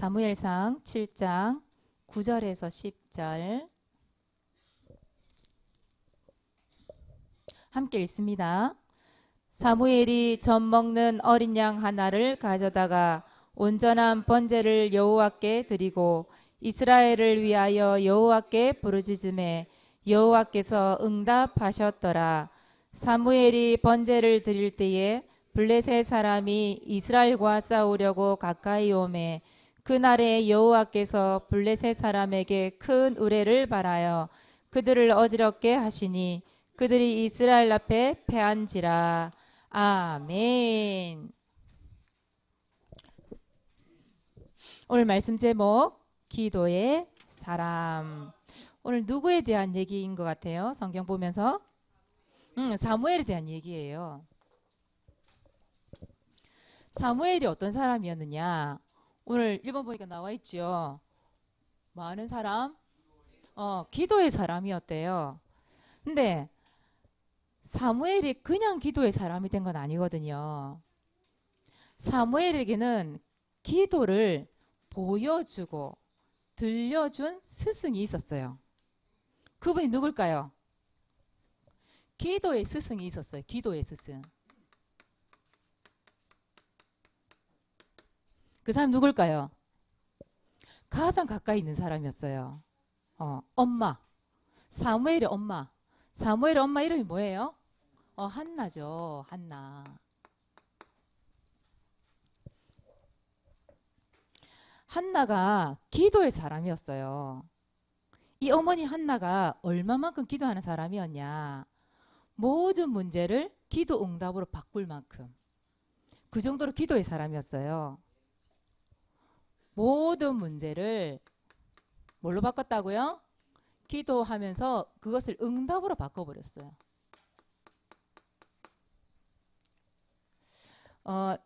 사무엘상 7장 9절에서 10절 함께 읽습니다. 사무엘이 젖 먹는 어린 양 하나를 가져다가 온전한 번제를 여호와께 드리고 이스라엘을 위하여 여호와께 부르짖음에 여호와께서 응답하셨더라. 사무엘이 번제를 드릴 때에 블레셋 사람이 이스라엘과 싸우려고 가까이 오매 그날에 여호와께서 블레셋 사람에게 큰 우레를 발하여 그들을 어지럽게 하시니 그들이 이스라엘 앞에 패한지라. 아멘. 오늘 말씀 제목 기도의 사람. 오늘 누구에 대한 얘기인 것 같아요? 성경 보면서 사무엘에 대한 얘기예요. 사무엘이 어떤 사람이었느냐? 오늘 1번 보니까 나와 있죠. 많은 사람? 기도의 사람이었대요. 근데 사무엘이 그냥 기도의 사람이 된 건 아니거든요. 사무엘에게는 기도를 보여주고 들려준 스승이 있었어요. 그분이 누굴까요? 기도의 스승이 있었어요. 기도의 스승. 그 사람 누굴까요? 가장 가까이 있는 사람이었어요. 엄마. 사무엘의 엄마. 사무엘의 엄마 이름이 뭐예요? 한나죠. 한나. 한나가 기도의 사람이었어요. 이 어머니 한나가 얼마만큼 기도하는 사람이었냐. 모든 문제를 기도 응답으로 바꿀 만큼. 그 정도로 기도의 사람이었어요. 모든 문제를 뭘로 바꿨다고요? 기도하면서 그것을 응답으로 바꿔버렸어요.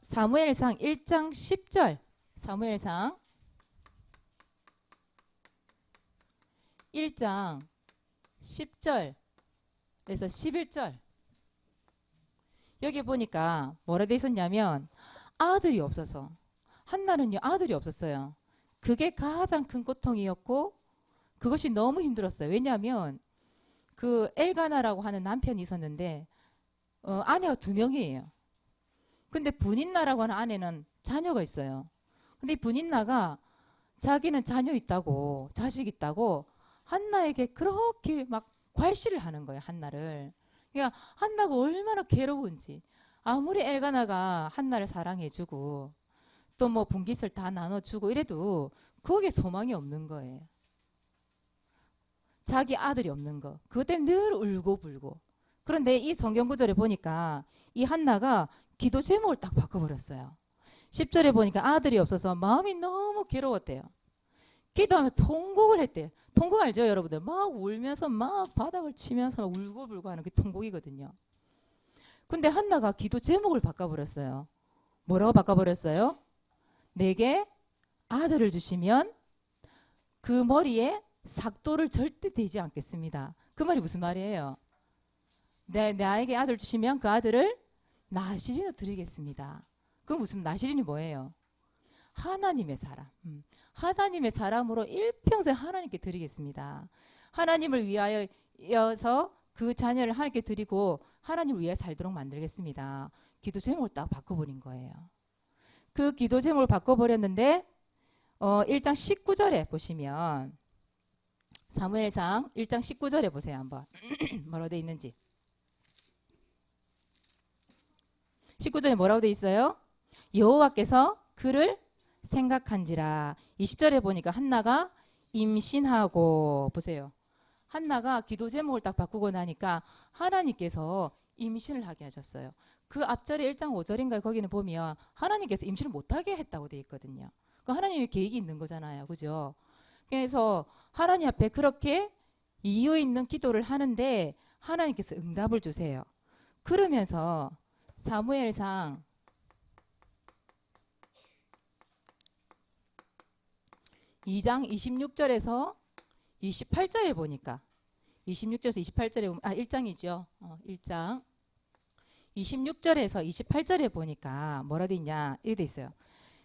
사무엘상 1장 10절. 사무엘상 1장 10절에서 11절. 여기 보니까 뭐라 돼 있었냐면 아들이 없어서 한나는요 아들이 없었어요. 그게 가장 큰 고통이었고 그것이 너무 힘들었어요. 왜냐하면 그 엘가나라고 하는 남편이 있었는데 아내가 2명이에요. 근데 분인나라고 하는 아내는 자녀가 있어요. 근데 이 분인나가 자기는 자녀 있다고 자식 있다고 한나에게 그렇게 막 괄시를 하는 거예요. 한나를. 그러니까 한나가 얼마나 괴로운지. 아무리 엘가나가 한나를 사랑해주고 또 뭐 분깃을 다 나눠주고 이래도 거기에 소망이 없는 거예요. 자기 아들이 없는 거. 그것 때문에 늘 울고불고. 그런데 이 성경 구절에 보니까 이 한나가 기도 제목을 딱 바꿔버렸어요. 10절에 보니까 아들이 없어서 마음이 너무 괴로웠대요. 기도하면 통곡을 했대요. 통곡 알죠 여러분들? 막 울면서 막 바닥을 치면서 울고불고 하는 게 통곡이거든요. 근데 한나가 기도 제목을 바꿔버렸어요. 뭐라고 바꿔버렸어요? 내게 아들을 주시면 그 머리에 삭도를 절대 대지 않겠습니다. 그 말이 무슨 말이에요? 나에게 아들 주시면 그 아들을 나시린으로 드리겠습니다. 그 무슨 나시린이 뭐예요? 하나님의 사람. 하나님의 사람으로 일평생 하나님께 드리겠습니다. 하나님을 위하여서 그 자녀를 하나님께 드리고 하나님을 위해 살도록 만들겠습니다. 기도 제목을 딱 바꿔버린 거예요. 그 기도 제목을 바꿔버렸는데 1장 19절에 보시면 사무엘상 1장 19절에 보세요. 한번 뭐라고 되어 있는지. 19절에 뭐라고 되어 있어요? 여호와께서 그를 생각한지라. 20절에 보니까 한나가 임신하고 보세요. 한나가 기도 제목을 딱 바꾸고 나니까 하나님께서 임신을 하게 하셨어요. 그 앞절에 1장 5절인가요? 거기는 보면 하나님께서 임신을 못하게 했다고 되어 있거든요. 그 하나님의 계획이 있는 거잖아요. 그죠? 그래서 하나님 앞에 그렇게 이유 있는 기도를 하는데 하나님께서 응답을 주세요. 그러면서 사무엘상 2장 26절에서 28절에 보니까 26절에서 28절에 보면 1장이죠. 1장 26절에서 28절에 보니까 뭐라 돼 있냐 이렇게 돼 있어요.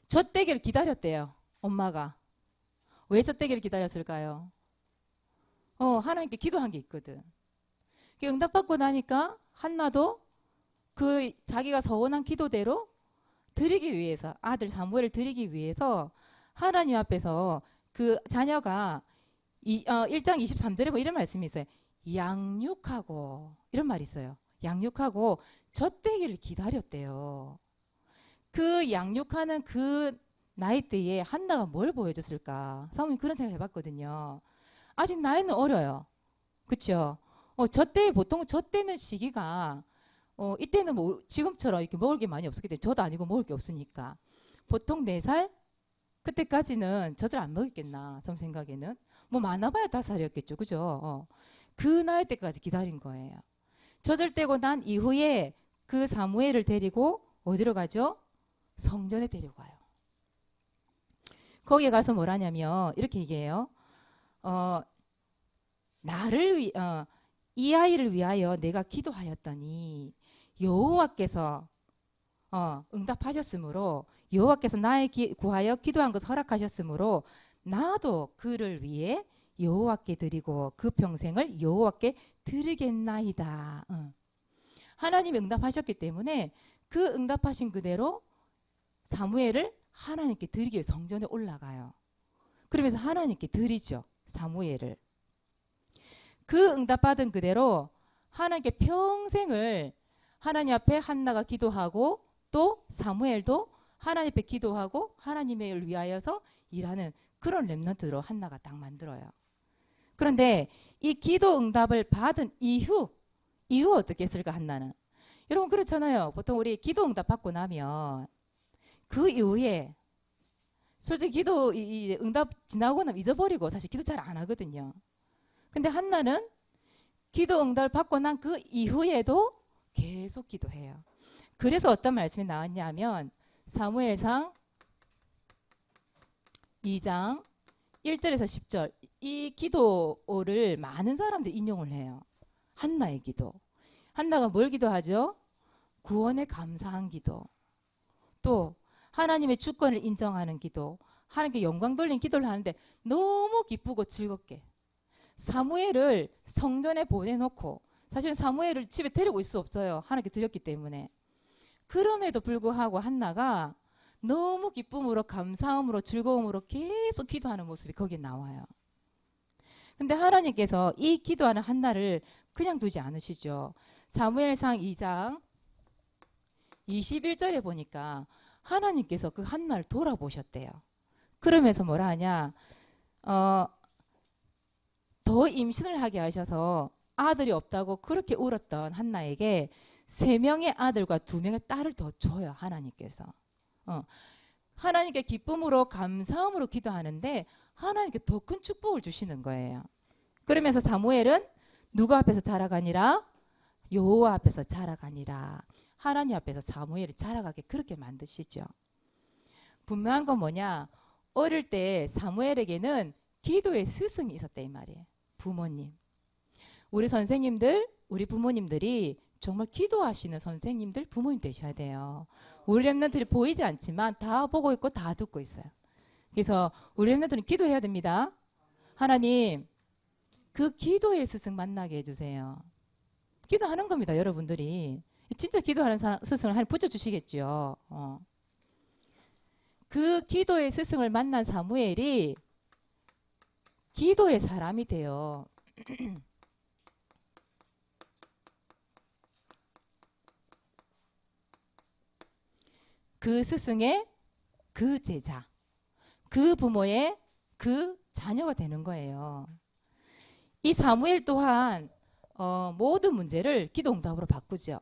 젖되기를 기다렸대요. 엄마가 왜 젖대기를 기다렸을까요? 하나님께 기도한 게 있거든. 그 응답받고 나니까 한나도 그 자기가 서원한 기도대로 드리기 위해서, 아들 사무엘을 드리기 위해서 하나님 앞에서 그 자녀가 1장 23절에 뭐 이런 말씀이 있어요. 양육하고, 이런 말이 있어요. 양육하고 젖대기를 기다렸대요. 그 양육하는 그 나이대에 한나가 뭘 보여줬을까? 사모님 그런 생각 해봤거든요. 아직 나이는 어려요. 그쵸? 젖대, 보통 젖대는 시기가, 이때는 뭐 지금처럼 이렇게 먹을 게 많이 없었기 때문에 저도 아니고 먹을 게 없으니까. 보통 4살? 그때까지는 젖을 안 먹었겠나, 좀 생각에는. 뭐 많아봐야 5살이었겠죠. 그죠? 그 나이 때까지 기다린 거예요. 젖을 떼고 난 이후에 그 사무엘을 데리고 어디로 가죠? 성전에 데려가요. 거기에 가서 뭐라냐면 이렇게 얘기해요. 이 아이를 위하여 내가 기도하였더니 여호와께서 응답하셨으므로, 여호와께서 나의 구하여 기도한 것을 허락하셨으므로 나도 그를 위해 여호와께 드리고 그 평생을 여호와께 드리겠나이다. 하나님이 응답하셨기 때문에 그 응답하신 그대로 사무엘을 하나님께 드리기 위해 성전에 올라가요. 그러면서 하나님께 드리죠. 사무엘을. 그 응답받은 그대로 하나님께 평생을, 하나님 앞에 한나가 기도하고 또 사무엘도 하나님 앞에 기도하고 하나님을 위하여서 일하는 그런 렘넌트로 한나가 딱 만들어요. 그런데 이 기도 응답을 받은 이후 어떻게 했을까? 한나는, 여러분 그렇잖아요. 보통 우리 기도 응답 받고 나면 그 이후에 솔직히 기도 응답 지나고 나면 잊어버리고 사실 기도 잘 안 하거든요. 근데 한나는 기도 응답을 받고 난 그 이후에도 계속 기도해요. 그래서 어떤 말씀이 나왔냐면 사무엘상 2장 1절에서 10절, 이 기도를 많은 사람들이 인용을 해요. 한나의 기도. 한나가 뭘 기도하죠? 구원에 감사한 기도, 또 하나님의 주권을 인정하는 기도, 하나님께 영광 돌린 기도를 하는데 너무 기쁘고 즐겁게 사무엘을 성전에 보내놓고, 사실은 사무엘을 집에 데리고 있을 수 없어요. 하나님께 드렸기 때문에. 그럼에도 불구하고 한나가 너무 기쁨으로, 감사함으로, 즐거움으로 계속 기도하는 모습이 거기에 나와요. 근데 하나님께서 이 기도하는 한나를 그냥 두지 않으시죠. 사무엘상 2장 21절에 보니까 하나님께서 그 한나를 돌아보셨대요. 그러면서 뭐라 하냐, 더 임신을 하게 하셔서 아들이 없다고 그렇게 울었던 한나에게 3명의 아들과 2명의 딸을 더 줘요. 하나님께서. 하나님께 기쁨으로 감사함으로 기도하는데 하나님께 더 큰 축복을 주시는 거예요. 그러면서 사무엘은 누구 앞에서 자라가니라? 여호와 앞에서 자라가니라. 하나님 앞에서 사무엘이 자라가게 그렇게 만드시죠. 분명한 건 뭐냐? 어릴 때 사무엘에게는 기도의 스승이 있었다 이 말이에요. 부모님. 우리 선생님들, 우리 부모님들이 정말 기도하시는 선생님들, 부모님 되셔야 돼요. 우리 렘넌트들이 보이지 않지만 다 보고 있고 다 듣고 있어요. 그래서 우리 렘넌트는 기도해야 됩니다. 하나님, 그 기도의 스승 만나게 해주세요. 기도하는 겁니다, 여러분들이. 진짜 기도하는 스승을 하나님 붙여주시겠죠. 그 기도의 스승을 만난 사무엘이 기도의 사람이 돼요. 그 스승의 그 제자, 그 부모의 그 자녀가 되는 거예요. 이 사무엘 또한 모든 문제를 기도 응답으로 바꾸죠.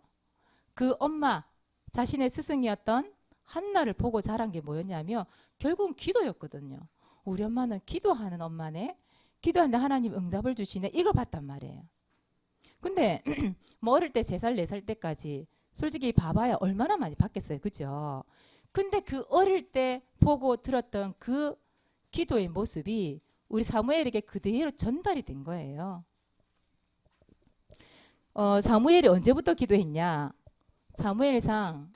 그 엄마, 자신의 스승이었던 한나를 보고 자란 게 뭐였냐면 결국은 기도였거든요. 우리 엄마는 기도하는 엄마네. 기도하는데 하나님 응답을 주시네. 이걸 봤단 말이에요. 근데 뭐 어릴 때 3살, 4살 때까지 솔직히 봐봐야 얼마나 많이 봤겠어요. 그죠? 근데 그 어릴 때 보고 들었던 그 기도의 모습이 우리 사무엘에게 그대로 전달이 된 거예요. 사무엘이 언제부터 기도했냐? 사무엘상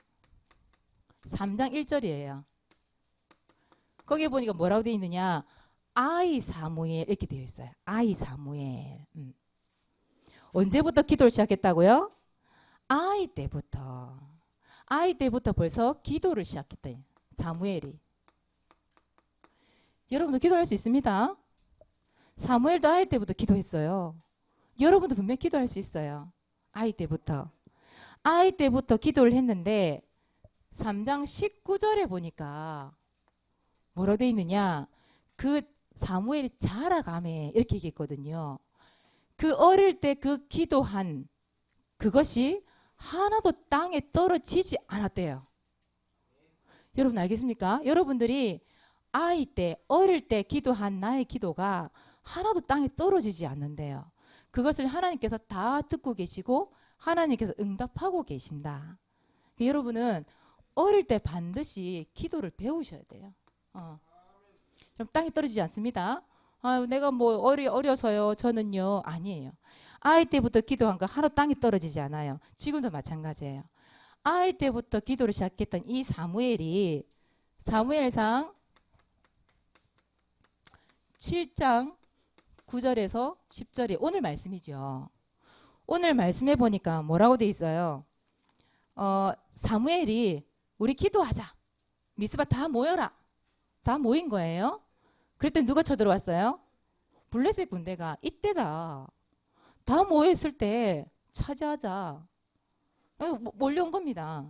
3장 1절이에요. 거기에 보니까 뭐라고 되어 있느냐? 아이 사무엘 이렇게 되어 있어요. 아이 사무엘. 언제부터 기도를 시작했다고요? 아이 때부터. 아이 때부터 벌써 기도를 시작했다. 사무엘이. 여러분도 기도할 수 있습니다. 사무엘도 아이 때부터 기도했어요. 여러분도 분명히 기도할 수 있어요. 아이 때부터. 아이 때부터 기도를 했는데 3장 19절에 보니까 뭐라고 되어 있느냐? 그 사무엘이 자라가매 이렇게 얘기했거든요. 그 어릴 때 그 기도한 그것이 하나도 땅에 떨어지지 않았대요. 여러분 알겠습니까? 여러분들이 아이 때 어릴 때 기도한 나의 기도가 하나도 땅에 떨어지지 않는데요. 그것을 하나님께서 다 듣고 계시고 하나님께서 응답하고 계신다. 여러분은 어릴 때 반드시 기도를 배우셔야 돼요. 그럼 땅에 떨어지지 않습니다. 내가 뭐 어려서요. 저는요. 아니에요. 아이 때부터 기도한 거 하나도 땅에 떨어지지 않아요. 지금도 마찬가지예요. 아이 때부터 기도를 시작했던 이 사무엘이 사무엘상 7장 9절에서 10절이 오늘 말씀이죠. 오늘 말씀해 보니까 뭐라고 돼 있어요? 사무엘이 우리 기도하자. 미스바 다 모여라. 다 모인 거예요. 그랬더니 누가 쳐들어왔어요? 블레셋 군대가 이때다. 다 모였을 때 차지하자. 몰려온 겁니다.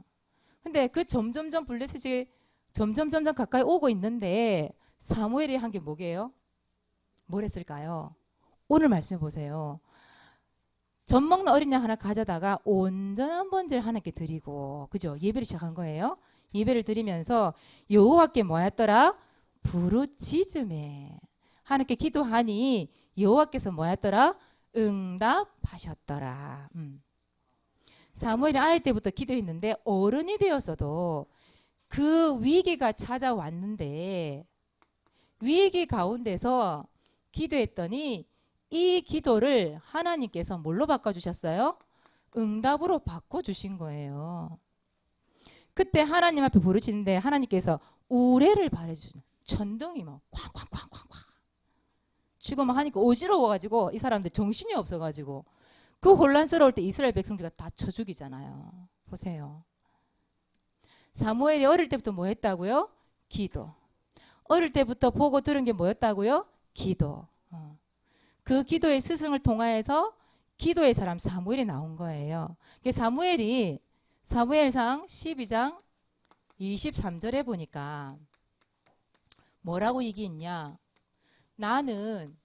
근데 그 점점점 블레셋이 점점점 가까이 오고 있는데 사무엘이 한 게 뭐게요? 뭘 했을까요? 오늘 말씀해 보세요. 젖 먹는 어린 양 하나 가져다가 온전한 번제를 하나님께 드리고, 그죠? 예배를 시작한 거예요. 예배를 드리면서 여호와께 뭐 했더라? 부르짖음에 하나님께 기도하니 여호와께서 뭐 했더라? 응답하셨더라. 사무엘이 아이 때부터 기도했는데 어른이 되었어도 그 위기가 찾아왔는데 위기 가운데서 기도했더니 이 기도를 하나님께서 뭘로 바꿔주셨어요? 응답으로 바꿔주신 거예요. 그때 하나님 앞에 부르시는데 하나님께서 우레를 발해주는 천둥이 막 쾅쾅쾅쾅쾅 지금 막 하니까 어지러워가지고 이 사람들 정신이 없어가지고 그 혼란스러울 때 이스라엘 백성들과 다 쳐 죽이잖아요. 보세요. 사무엘이 어릴 때부터 뭐 했다고요? 기도. 어릴 때부터 보고 들은 게 뭐였다고요? 기도. 그 기도의 스승을 통하여서 기도의 사람 사무엘이 나온 거예요. 사무엘이 사무엘상 12장 23절에 보니까 뭐라고 얘기했냐? 나는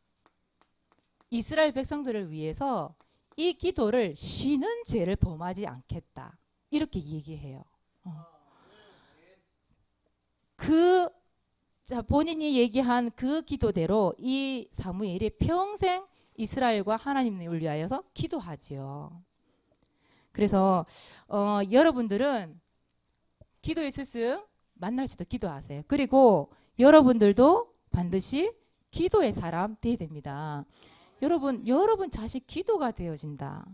이스라엘 백성들을 위해서 이 기도를 쉬는 죄를 범하지 않겠다. 이렇게 얘기해요. 본인이 얘기한 그 기도대로 이 사무엘이 평생 이스라엘과 하나님을 위하여서 기도하지요. 그래서 여러분들은 기도의 스승 만날수도 기도하세요. 그리고 여러분들도 반드시 기도의 사람 되어야 됩니다. 여러분 자식 기도가 되어진다.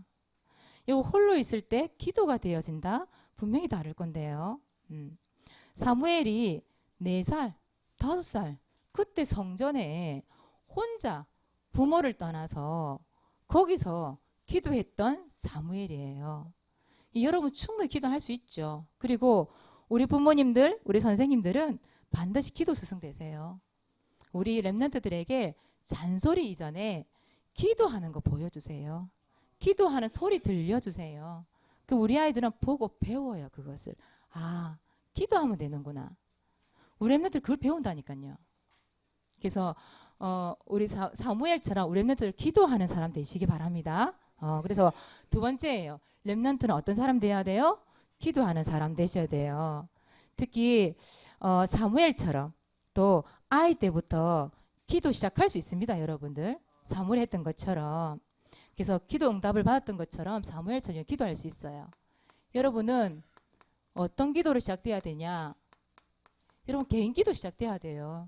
홀로 있을 때 기도가 되어진다. 분명히 다를 건데요. 사무엘이 4살, 5살 그때 성전에 혼자 부모를 떠나서 거기서 기도했던 사무엘이에요. 여러분 충분히 기도할 수 있죠. 그리고 우리 부모님들, 우리 선생님들은 반드시 기도 스승 되세요. 우리 렘넌트들에게 잔소리 이전에 기도하는 거 보여주세요. 기도하는 소리 들려주세요. 우리 아이들은 보고 배워요. 그것을. 기도하면 되는구나. 우리 렘넌트들 그걸 배운다니까요. 그래서 우리 사무엘처럼 우리 렘넌트들 기도하는 사람 되시기 바랍니다. 그래서 두 번째예요. 렘넌트는 어떤 사람 돼야 돼요? 기도하는 사람 되셔야 돼요. 특히 사무엘처럼 또 아이 때부터 기도 시작할 수 있습니다. 여러분들. 사무엘 했던 것처럼. 그래서 기도 응답을 받았던 것처럼 사무엘처럼 기도할 수 있어요. 여러분은 어떤 기도를 시작돼야 되냐? 여러분 개인 기도 시작돼야 돼요.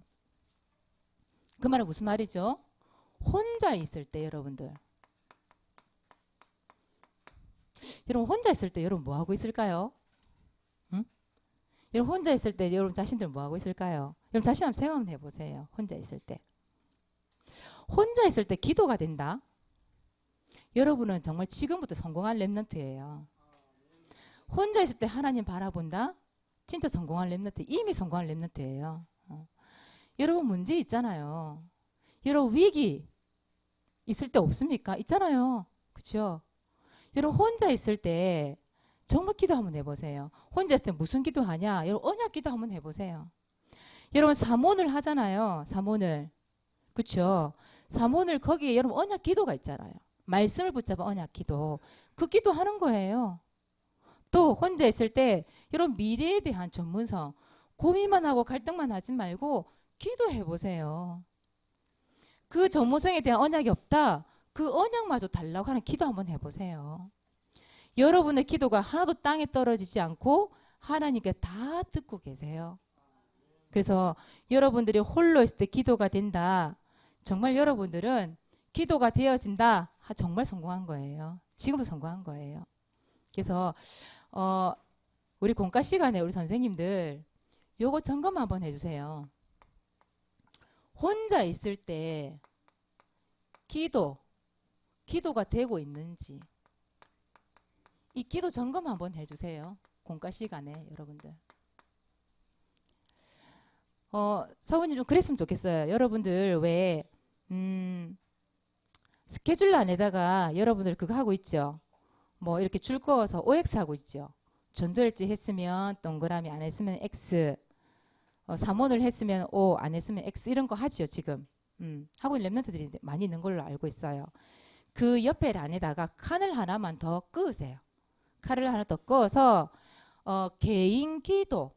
그 말은 무슨 말이죠? 혼자 있을 때 여러분들. 여러분 혼자 있을 때 여러분 뭐 하고 있을까요? 응? 여러분 혼자 있을 때 여러분 자신들 뭐 하고 있을까요? 여러분 자신 한번 생각 한번 해보세요. 혼자 있을 때. 혼자 있을 때 기도가 된다. 여러분은 정말 지금부터 성공한 렘넌트예요. 혼자 있을 때 하나님 바라본다. 진짜 성공한 렘넌트, 이미 성공한 렘넌트예요. 여러분 문제 있잖아요. 여러분 위기 있을 때 없습니까? 있잖아요. 그렇죠? 여러분 혼자 있을 때 정말 기도 한번 해보세요. 혼자 있을 때 무슨 기도하냐? 여러분 언약 기도 한번 해보세요. 여러분 사모를 하잖아요. 사모를. 그렇죠? 사모를 거기에 여러분 언약 기도가 있잖아요. 말씀을 붙잡아 언약 기도. 그 기도하는 거예요. 또 혼자 있을 때 여러분 미래에 대한 전문성 고민만 하고 갈등만 하지 말고 기도해 보세요. 그 전문성에 대한 언약이 없다. 그 언약마저 달라고 하는 기도 한번 해보세요. 여러분의 기도가 하나도 땅에 떨어지지 않고 하나님께 다 듣고 계세요. 그래서 여러분들이 홀로 있을 때 기도가 된다. 정말 여러분들은 기도가 되어진다. 정말 성공한 거예요. 지금도 성공한 거예요. 그래서 우리 공과 시간에 우리 선생님들 요거 점검 한번 해주세요. 혼자 있을 때 기도가 되고 있는지 이 기도 점검 한번 해주세요. 공과 시간에 여러분들. 사모님 좀 그랬으면 좋겠어요. 여러분들 왜 스케줄란에다가 여러분들 그거 하고 있죠. 뭐 이렇게 줄 그어서 OX 하고 있죠. 전도일지 했으면 동그라미, 안 했으면 X, 사모를 했으면 O, 안 했으면 X 이런 거 하죠 지금. 하고 있는 랩런트들이 많이 있는 걸로 알고 있어요. 그 옆에 란에다가 칸을 하나만 더 그으세요. 칸을 하나 더 그어서 개인 기도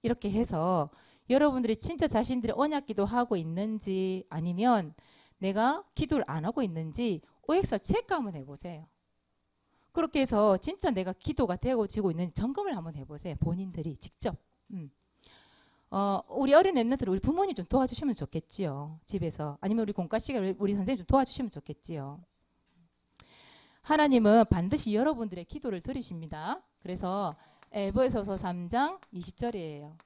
이렇게 해서 여러분들이 진짜 자신들이 언약 기도하고 있는지 아니면 내가 기도를 안 하고 있는지 OX를 체크 한번 해보세요. 그렇게 해서 진짜 내가 기도가 되어지고 있는지 점검을 한번 해보세요. 본인들이 직접. 우리 어린 랩런트를 우리 부모님 좀 도와주시면 좋겠지요. 집에서. 아니면 우리 공과 시간 우리 선생님 좀 도와주시면 좋겠지요. 하나님은 반드시 여러분들의 기도를 들으십니다. 그래서 에베소서 3장 20절이에요.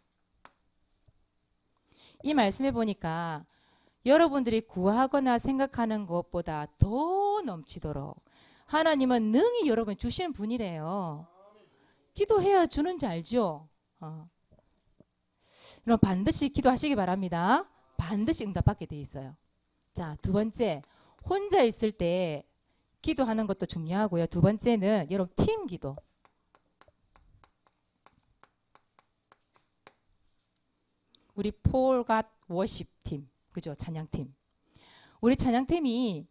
이 말씀해 보니까 여러분들이 구하거나 생각하는 것보다 더 넘치도록 하나님은 능히 여러분 주시는 분이래요. 기도해야 주는지 알죠? 그럼 반드시 기도하시기 바랍니다. 반드시 응답받게 돼 있어요. 자, 두 번째, 혼자 있을 때 기도하는 것도 중요하고요. 두 번째는 여러분 팀 기도. 우리 폴갓 워십 팀, 그죠? 찬양팀. 우리 찬양팀이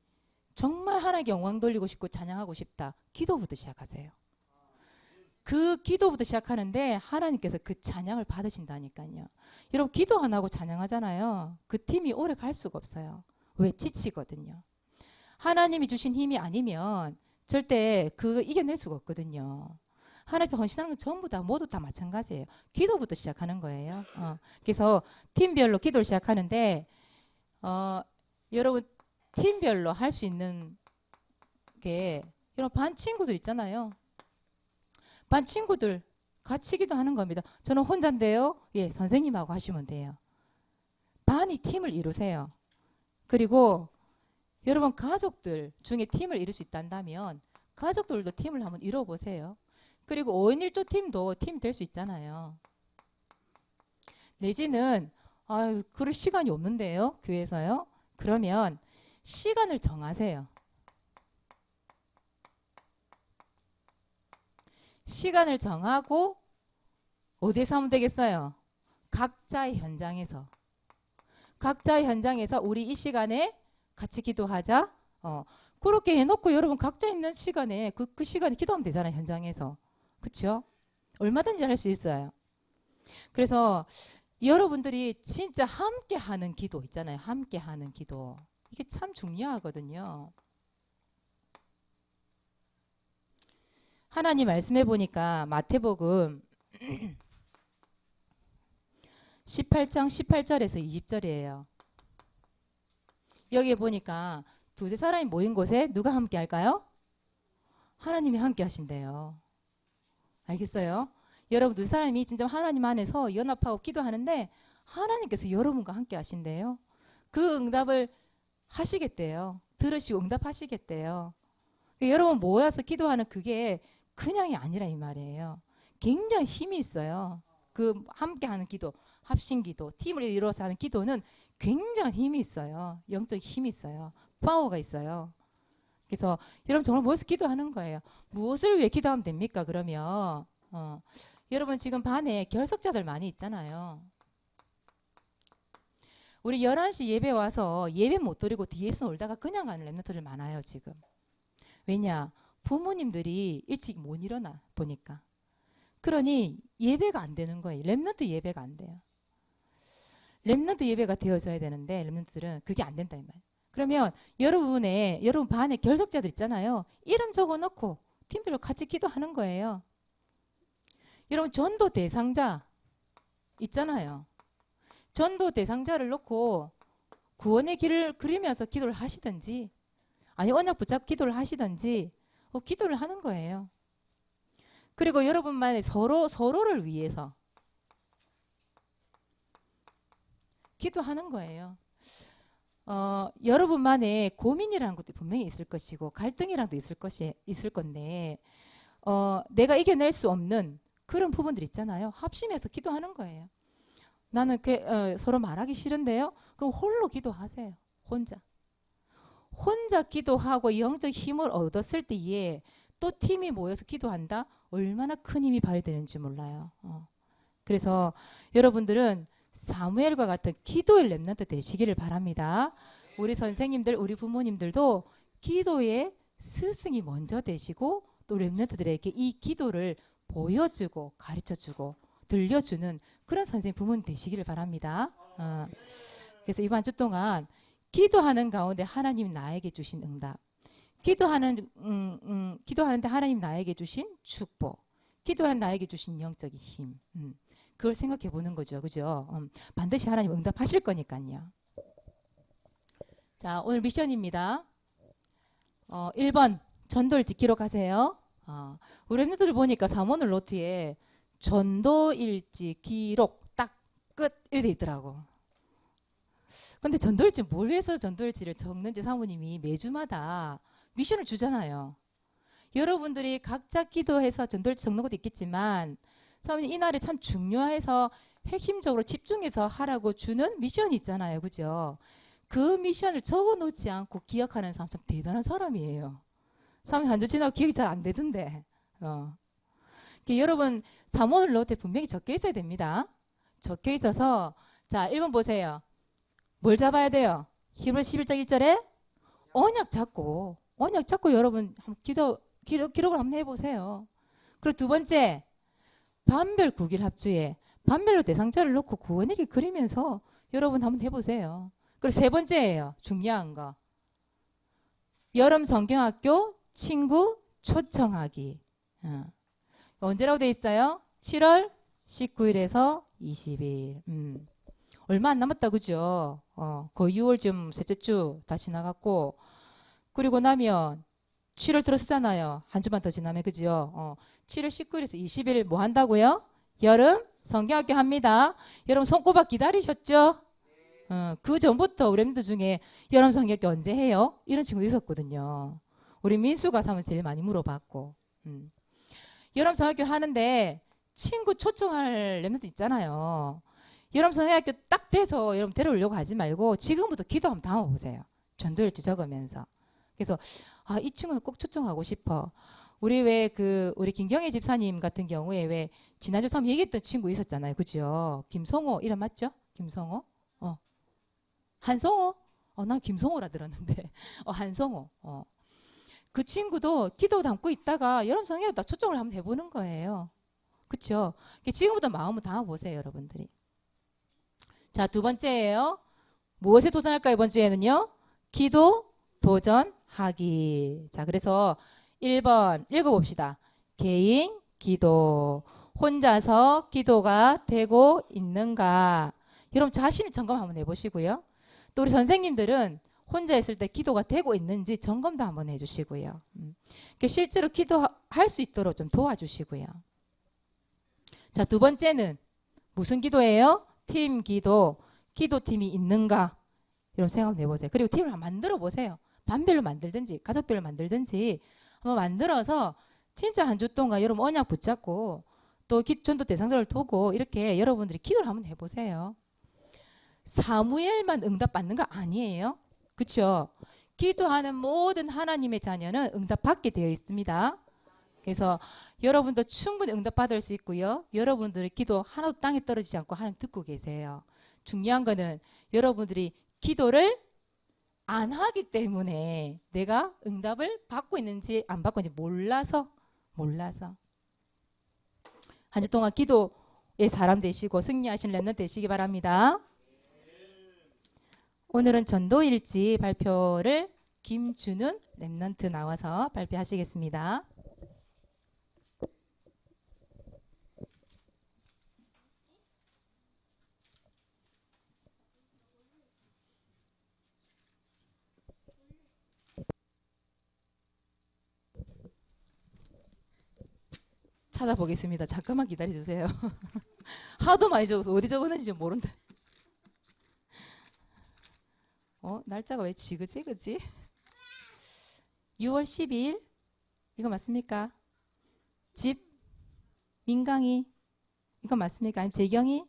정말 하나님께 영광 돌리고 싶고 찬양하고 싶다. 기도부터 시작하세요. 그 기도부터 시작하는데 하나님께서 그 찬양을 받으신다니까요. 여러분 기도 안 하고 찬양하잖아요. 그 팀이 오래 갈 수가 없어요. 왜? 지치거든요. 하나님이 주신 힘이 아니면 절대 그거 이겨낼 수가 없거든요. 하나님께 헌신하는 건 전부 다 모두 다 마찬가지예요. 기도부터 시작하는 거예요. 그래서 팀별로 기도를 시작하는데 여러분 팀별로 할 수 있는 게 여러분 반 친구들 있잖아요. 반 친구들 같이 기도하는 겁니다. 저는 혼자인데요. 예, 선생님하고 하시면 돼요. 반이 팀을 이루세요. 그리고 여러분 가족들 중에 팀을 이룰 수 있다면 가족들도 팀을 한번 이뤄보세요. 그리고 5인 1조 팀도 팀 될 수 있잖아요. 내지는 그럴 시간이 없는데요. 교회에서요. 그러면 시간을 정하세요. 시간을 정하고 어디서 하면 되겠어요? 각자의 현장에서. 각자의 현장에서 우리 이 시간에 같이 기도하자. 그렇게 해놓고 여러분 각자 있는 시간에 그 시간에 기도하면 되잖아요. 현장에서. 그렇죠? 얼마든지 할 수 있어요. 그래서 여러분들이 진짜 함께 하는 기도 있잖아요. 함께 하는 기도. 이게 참 중요하거든요. 하나님 말씀해 보니까 마태복음 18장 18절에서 20절이에요. 여기에 보니까 두세 사람이 모인 곳에 누가 함께 할까요? 하나님이 함께 하신대요. 알겠어요? 여러분 두 사람이 진짜 하나님 안에서 연합하고 기도하는데 하나님께서 여러분과 함께 하신대요. 그 응답을 하시겠대요. 들으시고 응답하시겠대요. 여러분 모여서 기도하는 그게 그냥이 아니라 이 말이에요. 굉장히 힘이 있어요. 그 함께하는 기도, 합심기도, 팀을 이루어서 하는 기도는 굉장히 힘이 있어요. 영적 힘이 있어요. 파워가 있어요. 그래서 여러분 정말 모여서 기도하는 거예요. 무엇을 위해 기도하면 됩니까? 그러면 여러분 지금 반에 결석자들 많이 있잖아요. 우리 11시 예배 와서 예배 못 드리고 뒤에서 놀다가 그냥 가는 렘넌트들 많아요 지금. 왜냐? 부모님들이 일찍 못 일어나 보니까. 그러니 예배가 안 되는 거예요. 렘넌트 예배가 안 돼요. 렘넌트 예배가 되어져야 되는데 렘넌트들은 그게 안 된다 이 말이에요. 그러면 여러분 반에 결석자들 있잖아요. 이름 적어놓고 팀별로 같이 기도하는 거예요. 여러분 전도 대상자 있잖아요. 전도 대상자를 놓고 구원의 길을 그리면서 기도를 하시든지 아니 언약 붙잡고 기도를 하시든지 기도를 하는 거예요. 그리고 여러분만의 서로를 위해서 기도하는 거예요. 여러분만의 고민이라는 것도 분명히 있을 것이고 갈등이라는 것도 있을 건데 내가 이겨낼 수 없는 그런 부분들 있잖아요. 합심해서 기도하는 거예요. 나는 서로 말하기 싫은데요. 그럼 홀로 기도하세요. 혼자 기도하고 영적 힘을 얻었을 때에 또 팀이 모여서 기도한다? 얼마나 큰 힘이 발휘되는지 몰라요. 그래서 여러분들은 사무엘과 같은 기도의 렘넌트 되시기를 바랍니다. 우리 선생님들, 우리 부모님들도 기도의 스승이 먼저 되시고 또 렘넌트들에게 이 기도를 보여주고 가르쳐주고 들려주는 그런 선생님 부모님 되시기를 바랍니다. 그래서 이번 주 동안 기도하는 가운데 하나님 나에게 주신 응답, 기도하는데 하나님 나에게 주신 축복, 기도하는 나에게 주신 영적인 힘, 그걸 생각해 보는 거죠, 그죠? 반드시 하나님 응답하실 거니까요. 자, 오늘 미션입니다. 1번 전도를 지키러 가세요. 우리 렘넌트들 보니까 사모늘 노트에 전도일지 기록 딱 끝 이렇게 있더라고. 근데 전도일지 뭘 위해서 전도일지를 적는지 사모님이 매주마다 미션을 주잖아요. 여러분들이 각자 기도해서 전도일지 적는 것도 있겠지만 사모님 이날에 참 중요해서 핵심적으로 집중해서 하라고 주는 미션이 있잖아요. 그죠? 그 미션을 적어놓지 않고 기억하는 사람 참 대단한 사람이에요. 사모님 한 주 지나고 기억이 잘 안 되던데. 여러분 사모늘 노트에 분명히 적혀 있어야 됩니다. 적혀 있어서 자 1번 보세요. 뭘 잡아야 돼요? 히브리서 11장 1절에 언약 잡고 여러분 기록을 한번 해보세요. 그리고 두 번째 반별 국일 합주에 반별로 대상자를 놓고 구원의 길 그리면서 여러분 한번 해보세요. 그리고 세 번째예요. 중요한 거. 여름 성경학교 친구 초청하기. 언제라고 돼 있어요? 7월 19일에서 20일. 얼마 안 남았다 그죠? 거의 6월쯤 셋째 주 다 지나갔고 그리고 나면 7월 들어서잖아요. 한 주만 더 지나면 그죠? 7월 19일에서 20일 뭐 한다고요? 여름 성경학교 합니다. 여러분 손꼽아 기다리셨죠? 그 전부터 우리 멤버 중에 여름 성경학교 언제 해요? 이런 친구 있었거든요. 우리 민수가 사면 제일 많이 물어봤고 여름 성경학교 하는데 친구 초청할 렘넌트 있잖아요. 여러분 성경학교 딱 돼서 여러분 데려오려고 하지 말고 지금부터 기도 한번 담아보세요. 전도일지 적으면서. 그래서 이 친구는 꼭 초청하고 싶어. 우리 우리 김경애 집사님 같은 경우에 왜 지난주 처음 얘기했던 친구 있었잖아요. 그죠? 김성호 이름 맞죠? 김성호? 한성호? 난 김성호라 들었는데. 한성호. 그 친구도 기도 담고 있다가 여러분 성경학교 딱 초청을 한번 해보는 거예요. 그렇죠? 지금부터 마음을 담아보세요, 여러분들이. 자, 두 번째예요. 무엇에 도전할까 이번 주에는요? 기도 도전하기. 자, 그래서 1번 읽어봅시다. 개인 기도. 혼자서 기도가 되고 있는가? 여러분 자신을 점검 한번 해보시고요. 또 우리 선생님들은 혼자 있을 때 기도가 되고 있는지 점검도 한번 해주시고요. 실제로 기도할 수 있도록 좀 도와주시고요. 자, 두 번째는 무슨 기도예요? 팀 기도, 기도팀이 있는가? 여러분 생각 해보세요. 그리고 팀을 한번 만들어 보세요. 반별로 만들든지 가족별로 만들든지 한번 만들어서 진짜 한 주 동안 여러분 언약 붙잡고 또 전도 대상자를 두고 이렇게 여러분들이 기도를 한번 해보세요. 사무엘만 응답받는 거 아니에요. 그렇죠? 기도하는 모든 하나님의 자녀는 응답받게 되어 있습니다. 그래서 여러분도 충분히 응답받을 수 있고요. 여러분들의 기도 하나도 땅에 떨어지지 않고 하나님 듣고 계세요. 중요한 거는 여러분들이 기도를 안 하기 때문에 내가 응답을 받고 있는지 안 받고 있는지 몰라서 한 주 동안 기도의 사람 되시고 승리하신 렘넌트 되시기 바랍니다. 오늘은 전도일지 발표를 김준은 렘넌트 나와서 발표하시겠습니다. 찾아보겠습니다. 잠깐만 기다려주세요. 하도 많이 적어서 어디 적었는지 좀 모른다. 날짜가 왜 지그재그지? 6월 12일 이거 맞습니까? 집 민강이 이거 맞습니까? 아니면 재경이?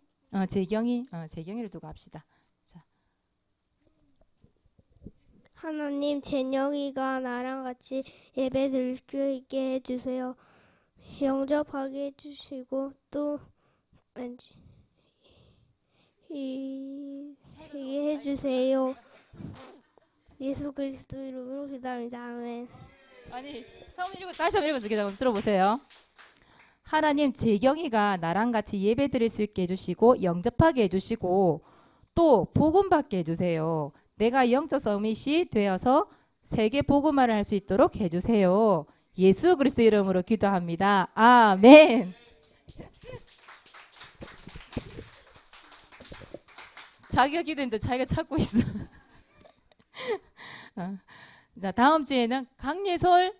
재경이를 두고 합시다. 자. 하나님, 재영이가 나랑 같이 예배 드릴 수 있게 해주세요. 영접하게 해주시고 또 이게 해주세요. 예수 그리스도 이름으로 기도합니다. 아멘. 아니 성경 읽고 다시 한번 읽어주게 들어보세요. 하나님, 재경이가 나랑 같이 예배 드릴 수 있게 해주시고 영접하게 해주시고 또 복음 받게 해주세요. 내가 영적 서밋이 되어서 세계 복음화를 할 수 있도록 해주세요. 예수 그리스도 이름으로 기도합니다. 아멘. 자기가 기도했는데 자기가 찾고 있어. 자, 다음 주에는 강예솔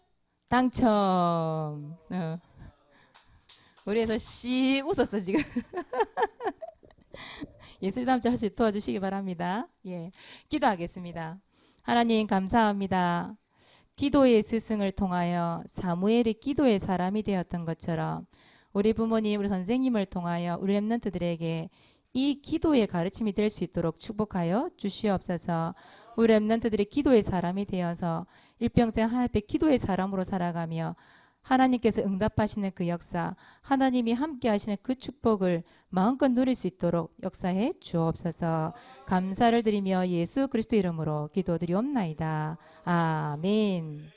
당첨. 우리 해서 씩 웃었어 지금. 예술 다음 주 할 수 있도록 도와주시기 바랍니다. 예, 기도하겠습니다. 하나님 감사합니다. 기도의 스승을 통하여 사무엘이 기도의 사람이 되었던 것처럼 우리 부모님, 우리 선생님을 통하여 우리 렘넌트들에게 이 기도의 가르침이 될 수 있도록 축복하여 주시옵소서. 우리 렘넌트들이 기도의 사람이 되어서 일평생 하나님 앞에 기도의 사람으로 살아가며 하나님께서 응답하시는 그 역사, 하나님이 함께 하시는 그 축복을 마음껏 누릴 수 있도록 역사해 주옵소서. 감사를 드리며 예수 그리스도 이름으로 기도드리옵나이다. 아멘.